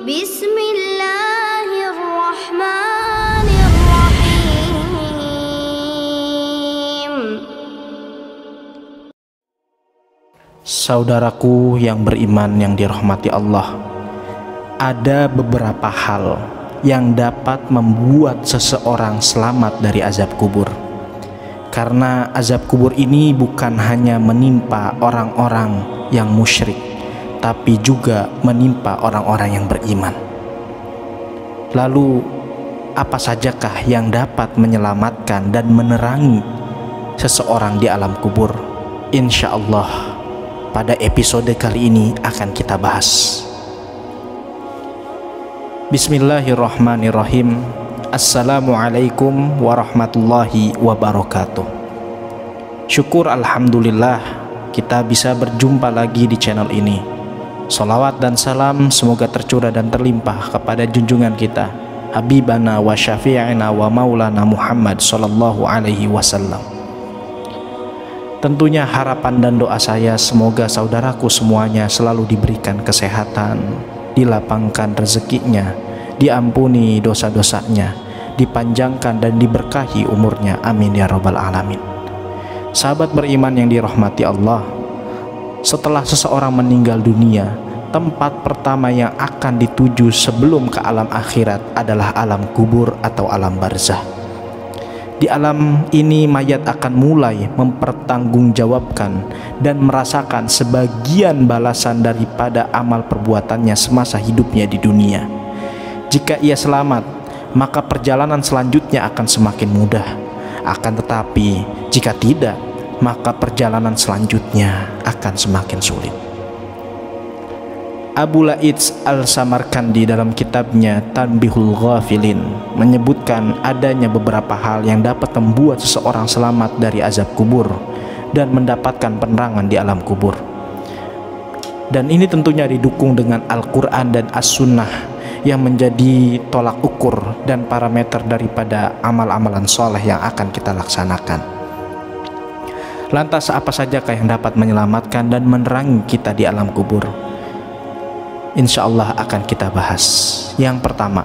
Bismillahirrahmanirrahim. Saudaraku yang beriman yang dirahmati Allah, ada beberapa hal yang dapat membuat seseorang selamat dari azab kubur. Karena azab kubur ini bukan hanya menimpa orang-orang yang musyrik, tapi juga menimpa orang-orang yang beriman. Lalu, apa sajakah yang dapat menyelamatkan dan menerangi seseorang di alam kubur? Insya Allah pada episode kali ini akan kita bahas. Bismillahirrahmanirrahim. Assalamualaikum warahmatullahi wabarakatuh. Syukur alhamdulillah kita bisa berjumpa lagi di channel ini. Salawat dan salam semoga tercurah dan terlimpah kepada junjungan kita, Habibana wa syafi'ina wa maulana Muhammad sallallahu alaihi wasallam. Tentunya harapan dan doa saya semoga saudaraku semuanya selalu diberikan kesehatan, dilapangkan rezekinya, diampuni dosa-dosanya, dipanjangkan dan diberkahi umurnya, amin ya rabbal alamin. Sahabat beriman yang dirahmati Allah, setelah seseorang meninggal dunia, tempat pertama yang akan dituju sebelum ke alam akhirat adalah alam kubur atau alam barzah. Di alam ini mayat akan mulai mempertanggungjawabkan dan merasakan sebagian balasan daripada amal perbuatannya semasa hidupnya di dunia. Jika ia selamat, maka perjalanan selanjutnya akan semakin mudah. Akan tetapi, jika tidak, maka perjalanan selanjutnya akan semakin sulit. Abu Laits Al-Samarkandi dalam kitabnya Tanbihul Ghafilin menyebutkan adanya beberapa hal yang dapat membuat seseorang selamat dari azab kubur dan mendapatkan penerangan di alam kubur. Dan ini tentunya didukung dengan Al-Quran dan As-Sunnah yang menjadi tolak ukur dan parameter daripada amal-amalan soleh yang akan kita laksanakan. Lantas apa sajakah yang dapat menyelamatkan dan menerangi kita di alam kubur? Insya Allah akan kita bahas. Yang pertama,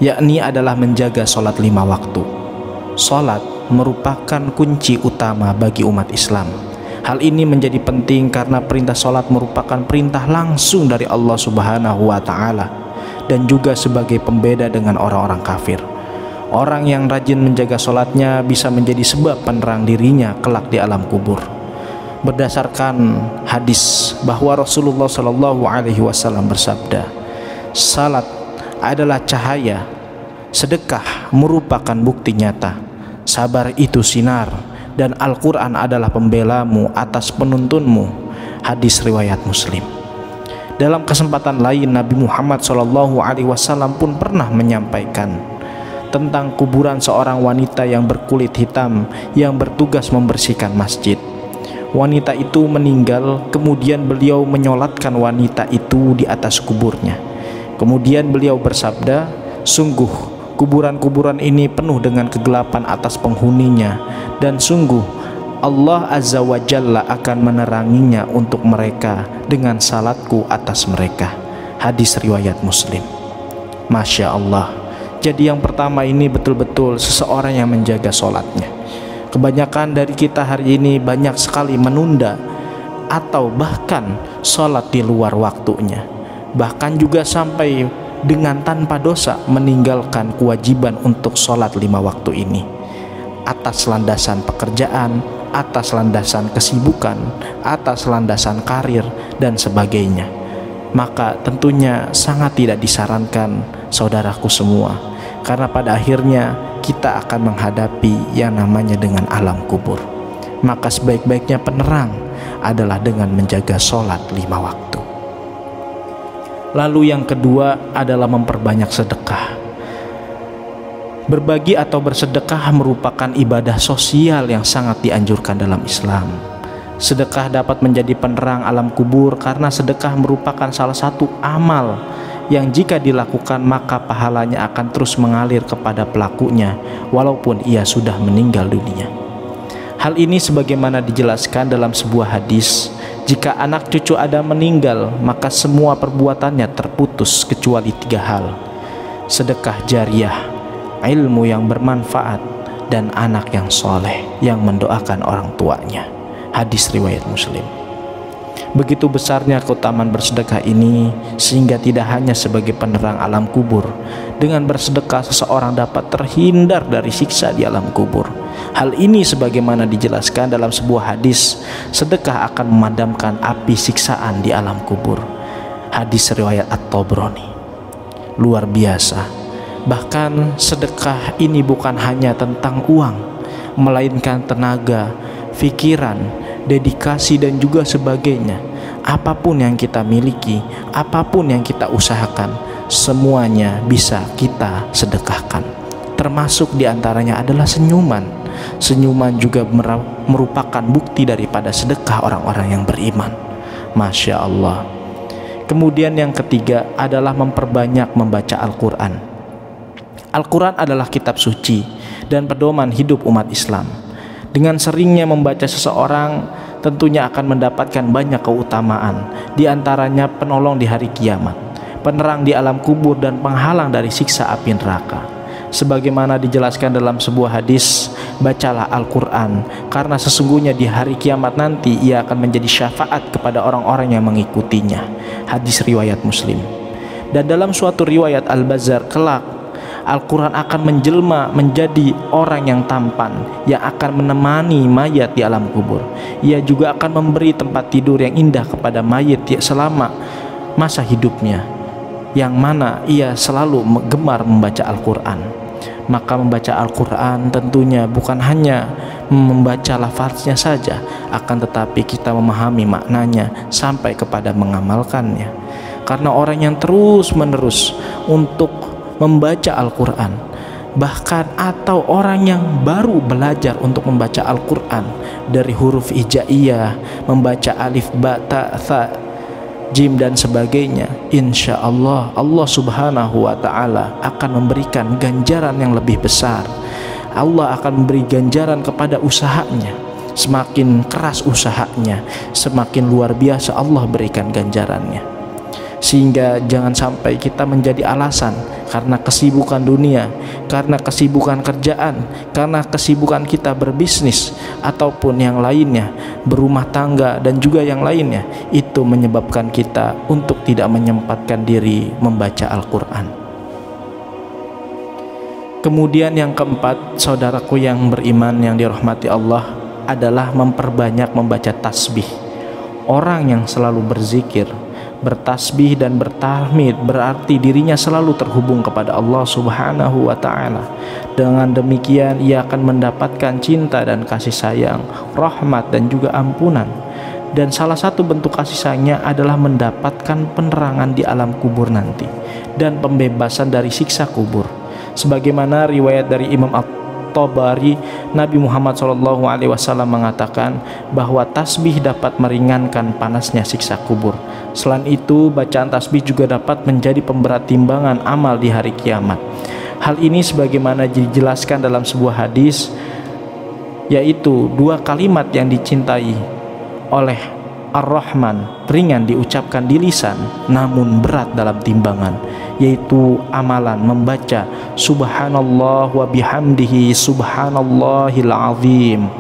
yakni adalah menjaga sholat 5 waktu. Sholat merupakan kunci utama bagi umat Islam. Hal ini menjadi penting karena perintah sholat merupakan perintah langsung dari Allah Subhanahu wa Ta'ala, dan juga sebagai pembeda dengan orang-orang kafir. Orang yang rajin menjaga sholatnya bisa menjadi sebab penerang dirinya kelak di alam kubur. Berdasarkan hadis bahwa Rasulullah Shallallahu Alaihi Wasallam bersabda, salat adalah cahaya, sedekah merupakan bukti nyata, sabar itu sinar, dan Al-Quran adalah pembelamu atas penuntunmu. Hadis riwayat Muslim. Dalam kesempatan lain, Nabi Muhammad SAW pun pernah menyampaikan tentang kuburan seorang wanita yang berkulit hitam yang bertugas membersihkan masjid. Wanita itu meninggal, kemudian beliau menyolatkan wanita itu di atas kuburnya. Kemudian beliau bersabda, sungguh kuburan-kuburan ini penuh dengan kegelapan atas penghuninya, dan sungguh Allah Azza wa Jalla akan meneranginya untuk mereka dengan salatku atas mereka. Hadis riwayat Muslim. Masya Allah. Jadi yang pertama ini betul-betul seseorang yang menjaga sholatnya. Kebanyakan dari kita hari ini banyak sekali menunda atau bahkan sholat di luar waktunya. Bahkan juga sampai dengan tanpa dosa meninggalkan kewajiban untuk sholat 5 waktu ini. Atas landasan pekerjaan, atas landasan kesibukan, atas landasan karir, dan sebagainya. Maka tentunya sangat tidak disarankan saudaraku semua, karena pada akhirnya kita akan menghadapi yang namanya dengan alam kubur. Maka sebaik-baiknya penerang adalah dengan menjaga sholat 5 waktu. Lalu yang kedua adalah memperbanyak sedekah. Berbagi atau bersedekah merupakan ibadah sosial yang sangat dianjurkan dalam Islam. Sedekah dapat menjadi penerang alam kubur karena sedekah merupakan salah satu amal yang jika dilakukan maka pahalanya akan terus mengalir kepada pelakunya walaupun ia sudah meninggal dunia. Hal ini sebagaimana dijelaskan dalam sebuah hadis Jika anak cucu Adam meninggal, maka semua perbuatannya terputus kecuali 3 hal: sedekah jariah, ilmu yang bermanfaat, dan anak yang soleh yang mendoakan orang tuanya. Hadis riwayat Muslim. Begitu besarnya keutamaan bersedekah ini, sehingga tidak hanya sebagai penerang alam kubur. Dengan bersedekah seseorang dapat terhindar dari siksa di alam kubur. Hal ini sebagaimana dijelaskan dalam sebuah hadis, sedekah akan memadamkan api siksaan di alam kubur. Hadis riwayat At-Tabrani. Luar biasa. Bahkan sedekah ini bukan hanya tentang uang, melainkan tenaga, pikiran, dedikasi, dan juga sebagainya. Apapun yang kita miliki, apapun yang kita usahakan, semuanya bisa kita sedekahkan. Termasuk diantaranya adalah senyuman. Senyuman juga merupakan bukti daripada sedekah orang-orang yang beriman. Masya Allah. Kemudian yang ketiga adalah memperbanyak membaca Al-Quran. Al-Quran adalah kitab suci dan pedoman hidup umat Islam. Dengan seringnya membaca seseorang tentunya akan mendapatkan banyak keutamaan, di antaranya penolong di hari kiamat, penerang di alam kubur, dan penghalang dari siksa api neraka. Sebagaimana dijelaskan dalam sebuah hadis, bacalah Al-Quran, karena sesungguhnya di hari kiamat nanti ia akan menjadi syafaat kepada orang-orang yang mengikutinya. Hadis riwayat Muslim. Dan dalam suatu riwayat Al-Bazzar, kelak Al-Quran akan menjelma menjadi orang yang tampan, yang akan menemani mayat di alam kubur. Ia juga akan memberi tempat tidur yang indah kepada mayat selama masa hidupnya, yang mana ia selalu gemar membaca Al-Quran. Maka membaca Al-Quran tentunya bukan hanya membaca lafaznya saja, akan tetapi kita memahami maknanya sampai kepada mengamalkannya. Karena orang yang terus menerus untuk membaca Al-Quran, bahkan atau orang yang baru belajar untuk membaca Al-Quran dari huruf hijaiyah, membaca alif, ba, ta, tha, jim, dan sebagainya, insya Allah Allah subhanahu wa ta'ala akan memberikan ganjaran yang lebih besar. Allah akan memberi ganjaran kepada usahanya. Semakin keras usahanya, semakin luar biasa Allah berikan ganjarannya. Sehingga jangan sampai kita menjadi alasan karena kesibukan dunia, karena kesibukan kerjaan, karena kesibukan kita berbisnis ataupun yang lainnya, berumah tangga dan juga yang lainnya, itu menyebabkan kita untuk tidak menyempatkan diri membaca Al-Quran. Kemudian yang keempat, saudaraku yang beriman yang dirahmati Allah, adalah memperbanyak membaca tasbih. Orang yang selalu berzikir, bertasbih dan bertahmid berarti dirinya selalu terhubung kepada Allah subhanahu wa ta'ala. Dengan demikian ia akan mendapatkan cinta dan kasih sayang, rahmat dan juga ampunan. Dan salah satu bentuk kasih sayangnya adalah mendapatkan penerangan di alam kubur nanti dan pembebasan dari siksa kubur. Sebagaimana riwayat dari Imam At-Tabari, Nabi Muhammad SAW mengatakan bahwa tasbih dapat meringankan panasnya siksa kubur. Selain itu, bacaan tasbih juga dapat menjadi pemberat timbangan amal di hari kiamat. Hal ini sebagaimana dijelaskan dalam sebuah hadis, yaitu 2 kalimat yang dicintai oleh Ar-Rahman, ringan diucapkan di lisan namun berat dalam timbangan, yaitu amalan membaca subhanallah wa bihamdihi subhanallahil azim.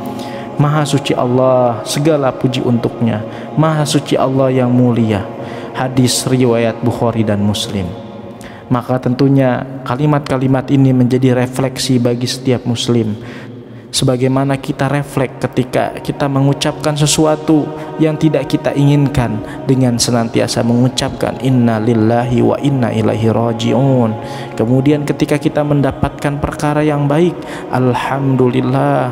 Maha suci Allah, segala puji untuknya, maha suci Allah yang mulia. Hadis riwayat Bukhari dan Muslim. Maka tentunya kalimat-kalimat ini menjadi refleksi bagi setiap muslim, sebagaimana kita refleks ketika kita mengucapkan sesuatu yang tidak kita inginkan, dengan senantiasa mengucapkan inna lillahi wa inna ilaihi raji'un. Kemudian ketika kita mendapatkan perkara yang baik, alhamdulillah.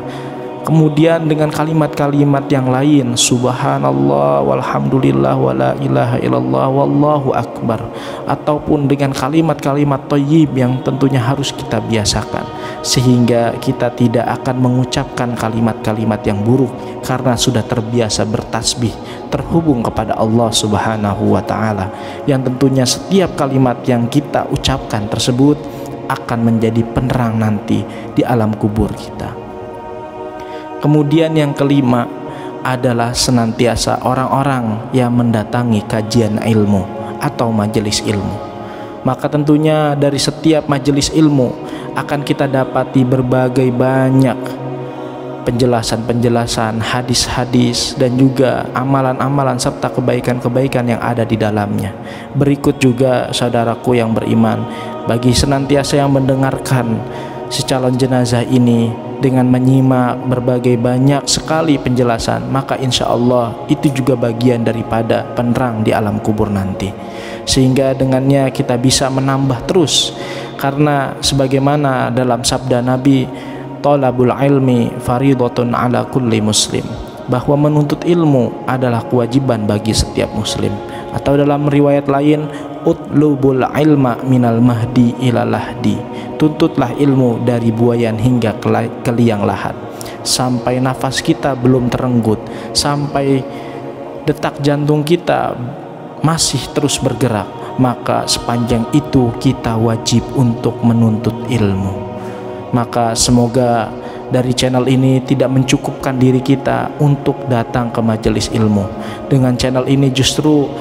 Kemudian dengan kalimat-kalimat yang lain, subhanallah walhamdulillah wala ilaha illallah wallahu akbar, ataupun dengan kalimat-kalimat thayyib yang tentunya harus kita biasakan, sehingga kita tidak akan mengucapkan kalimat-kalimat yang buruk karena sudah terbiasa bertasbih, terhubung kepada Allah subhanahu wa ta'ala, yang tentunya setiap kalimat yang kita ucapkan tersebut akan menjadi penerang nanti di alam kubur kita. Kemudian yang kelima, adalah senantiasa orang-orang yang mendatangi kajian ilmu atau majelis ilmu. Maka tentunya dari setiap majelis ilmu akan kita dapati berbagai banyak penjelasan-penjelasan, hadis-hadis, dan juga amalan-amalan serta kebaikan-kebaikan yang ada di dalamnya. Berikut juga saudaraku yang beriman, bagi senantiasa yang mendengarkan si calon jenazah ini dengan menyimak berbagai banyak sekali penjelasan, maka insya Allah itu juga bagian daripada penerang di alam kubur nanti, sehingga dengannya kita bisa menambah terus. Karena sebagaimana dalam sabda Nabi, talabul ilmi faridatun ala kulli muslim, bahwa menuntut ilmu adalah kewajiban bagi setiap muslim. Atau dalam riwayat lain, utlubul ilma minal mahdi ila lahdi, tuntutlah ilmu dari buayan hingga ke liang lahat. Sampai nafas kita belum terenggut, sampai detak jantung kita masih terus bergerak, maka sepanjang itu kita wajib untuk menuntut ilmu. Maka semoga dari channel ini tidak mencukupkan diri kita untuk datang ke majelis ilmu. Dengan channel ini justru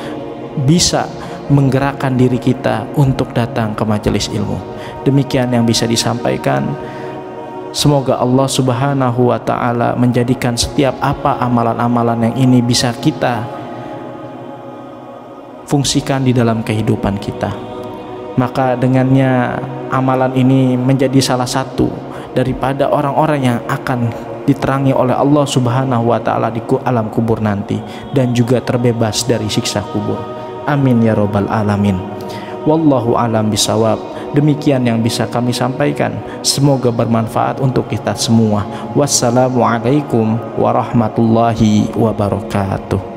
bisa menggerakkan diri kita untuk datang ke majelis ilmu. Demikian yang bisa disampaikan. Semoga Allah Subhanahu wa ta'ala menjadikan setiap apa amalan-amalan yang ini bisa kita fungsikan di dalam kehidupan kita. Maka dengannya amalan ini menjadi salah satu daripada orang-orang yang akan diterangi oleh Allah Subhanahu wa ta'ala di alam kubur nanti, dan juga terbebas dari siksa kubur. Amin ya robbal alamin. Wallahu alam bisawab. Demikian yang bisa kami sampaikan, semoga bermanfaat untuk kita semua. Wassalamualaikum warahmatullahi wabarakatuh.